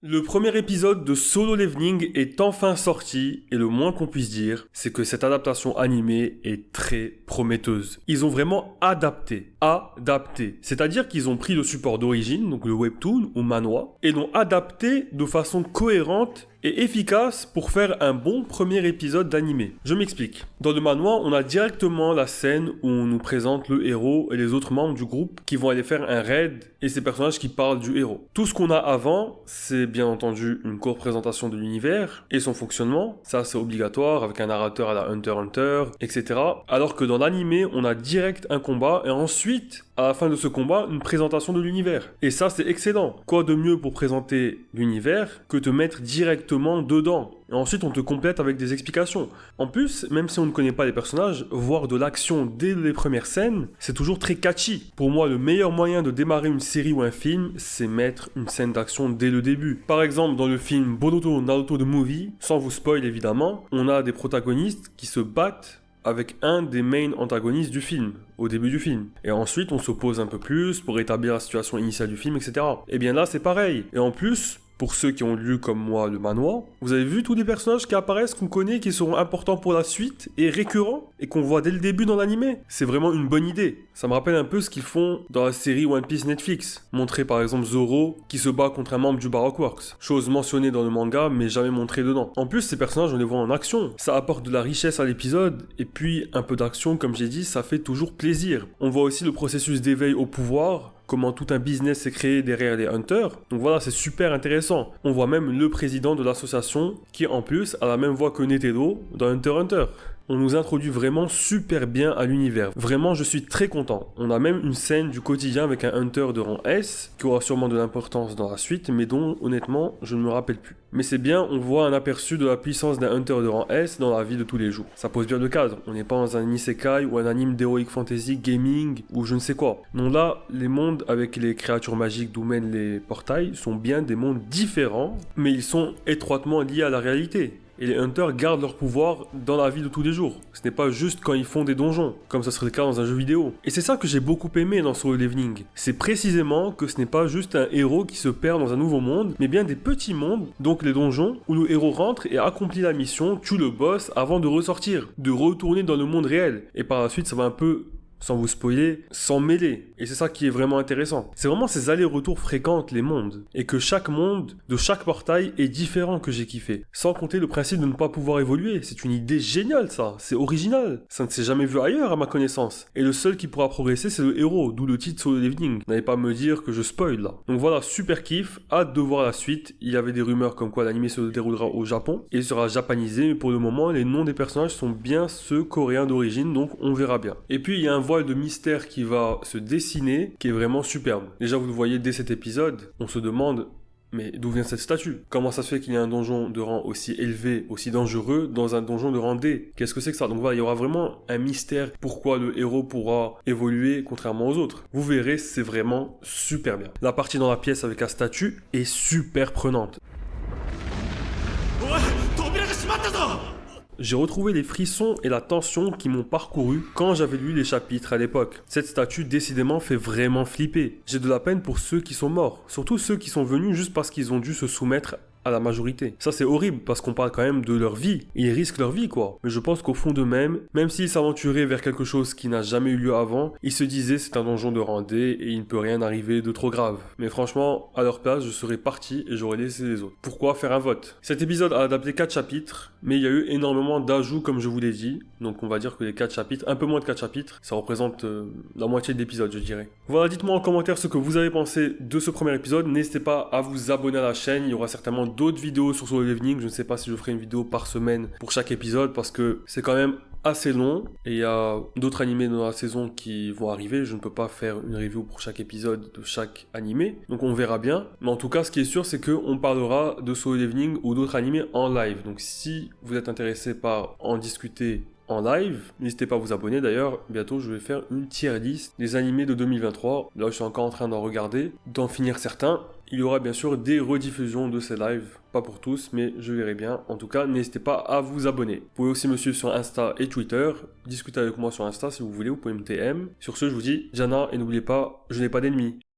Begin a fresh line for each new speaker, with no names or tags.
Le premier épisode de Solo Leveling est enfin sorti et le moins qu'on puisse dire, c'est que cette adaptation animée est très prometteuse. Ils ont vraiment adapté, c'est-à-dire qu'ils ont pris le support d'origine, donc le webtoon ou manhwa, et l'ont adapté de façon cohérente et efficace pour faire un bon premier épisode d'animé. Je m'explique. Dans le manhwa, on a directement la scène où on nous présente le héros et les autres membres du groupe qui vont aller faire un raid et ces personnages qui parlent du héros. Tout ce qu'on a avant, c'est bien entendu une courte présentation de l'univers et son fonctionnement. Ça, c'est obligatoire avec un narrateur à la Hunter x Hunter, etc. Alors que dans l'animé, on a direct un combat et ensuite, à la fin de ce combat, une présentation de l'univers. Et ça, c'est excellent. Quoi de mieux pour présenter l'univers que te mettre directement dedans? Et ensuite, on te complète avec des explications. En plus, même si on ne connaît pas les personnages, voir de l'action dès les premières scènes, c'est toujours très catchy. Pour moi, le meilleur moyen de démarrer une série ou un film, c'est mettre une scène d'action dès le début. Par exemple, dans le film Boruto Naruto The Movie, sans vous spoil évidemment, on a des protagonistes qui se battent avec un des main antagonistes du film, au début du film. Et ensuite, on s'oppose un peu plus pour établir la situation initiale du film, etc. Et bien là, c'est pareil. Et en plus, pour ceux qui ont lu comme moi le manhwa, vous avez vu tous les personnages qui apparaissent, qu'on connaît, qui seront importants pour la suite et récurrents et qu'on voit dès le début dans l'animé. C'est vraiment une bonne idée. Ça me rappelle un peu ce qu'ils font dans la série One Piece Netflix. Montrer par exemple Zoro qui se bat contre un membre du Baroque Works. Chose mentionnée dans le manga mais jamais montrée dedans. En plus, ces personnages on les voit en action. Ça apporte de la richesse à l'épisode et puis un peu d'action comme j'ai dit, ça fait toujours plaisir. On voit aussi le processus d'éveil au pouvoir, comment tout un business s'est créé derrière les Hunters. Donc voilà, c'est super intéressant. On voit même le président de l'association qui en plus a la même voix que Netero dans Hunter x Hunter. On nous introduit vraiment super bien à l'univers. Vraiment, je suis très content. On a même une scène du quotidien avec un Hunter de rang S, qui aura sûrement de l'importance dans la suite, mais dont, honnêtement, je ne me rappelle plus. Mais c'est bien, on voit un aperçu de la puissance d'un Hunter de rang S dans la vie de tous les jours. Ça pose bien le cadre. On n'est pas dans un isekai ou un anime d'heroic fantasy gaming ou je ne sais quoi. Non, là, les mondes avec les créatures magiques d'où mènent les portails sont bien des mondes différents, mais ils sont étroitement liés à la réalité. Et les Hunters gardent leur pouvoir dans la vie de tous les jours. Ce n'est pas juste quand ils font des donjons, comme ça serait le cas dans un jeu vidéo. Et c'est ça que j'ai beaucoup aimé dans Solo Leveling. C'est précisément que ce n'est pas juste un héros qui se perd dans un nouveau monde, mais bien des petits mondes, donc les donjons, où le héros rentre et accomplit la mission, tue le boss avant de ressortir, de retourner dans le monde réel. Et par la suite, ça va un peu, sans vous spoiler, s'en mêler. Et c'est ça qui est vraiment intéressant. C'est vraiment ces allers-retours fréquents entre les mondes. Et que chaque monde, de chaque portail, est différent que j'ai kiffé. Sans compter le principe de ne pas pouvoir évoluer. C'est une idée géniale ça. C'est original. Ça ne s'est jamais vu ailleurs à ma connaissance. Et le seul qui pourra progresser c'est le héros. D'où le titre Solo Leveling. N'allez pas me dire que je spoil là. Donc voilà, super kiff. Hâte de voir la suite. Il y avait des rumeurs comme quoi l'anime se déroulera au Japon. Et il sera japanisé. Mais pour le moment, les noms des personnages sont bien ceux coréens d'origine. Donc on verra bien. Et puis il y a un voile de mystère qui va se dessiner, qui est vraiment superbe. Déjà, vous le voyez dès cet épisode, on se demande, mais d'où vient cette statue? Comment ça se fait qu'il y a un donjon de rang aussi élevé, aussi dangereux, dans un donjon de rang D? Qu'est-ce que c'est que ça? Donc voilà, il y aura vraiment un mystère, pourquoi le héros pourra évoluer contrairement aux autres. Vous verrez, c'est vraiment super bien. La partie dans la pièce avec la statue est super prenante. J'ai retrouvé les frissons et la tension qui m'ont parcouru quand j'avais lu les chapitres à l'époque. Cette statue décidément fait vraiment flipper. J'ai de la peine pour ceux qui sont morts, surtout ceux qui sont venus juste parce qu'ils ont dû se soumettre à la majorité. Ça c'est horrible parce qu'on parle quand même de leur vie. Ils risquent leur vie quoi. Mais je pense qu'au fond d'eux-mêmes, même s'ils s'aventuraient vers quelque chose qui n'a jamais eu lieu avant, ils se disaient c'est un donjon de rang D et il ne peut rien arriver de trop grave. Mais franchement, à leur place, je serais parti et j'aurais laissé les autres. Pourquoi faire un vote? Cet épisode a adapté 4 chapitres, mais il y a eu énormément d'ajouts comme je vous l'ai dit. Donc on va dire que les 4 chapitres, un peu moins de 4 chapitres, ça représente la moitié de l'épisode je dirais. Voilà, dites-moi en commentaire ce que vous avez pensé de ce premier épisode. N'hésitez pas à vous abonner à la chaîne, il y aura certainement d'autres vidéos sur Solo Leveling. Je ne sais pas si je ferai une vidéo par semaine pour chaque épisode parce que c'est quand même assez long et il y a d'autres animés dans la saison qui vont arriver. Je ne peux pas faire une review pour chaque épisode de chaque animé, donc on verra bien. Mais en tout cas, ce qui est sûr, c'est qu'on parlera de Solo Leveling ou d'autres animés en live. Donc si vous êtes intéressé par en discuter en live, n'hésitez pas à vous abonner. D'ailleurs, bientôt je vais faire une tier list des animés de 2023. Là je suis encore en train d'en regarder, d'en finir certains Il y aura bien sûr des rediffusions de ces lives, pas pour tous, mais je verrai bien. En tout cas, n'hésitez pas à vous abonner. Vous pouvez aussi me suivre sur Insta et Twitter. Discutez avec moi sur Insta si vous voulez, vous pouvez me TM. Sur ce, je vous dis, Jana, et n'oubliez pas, je n'ai pas d'ennemis.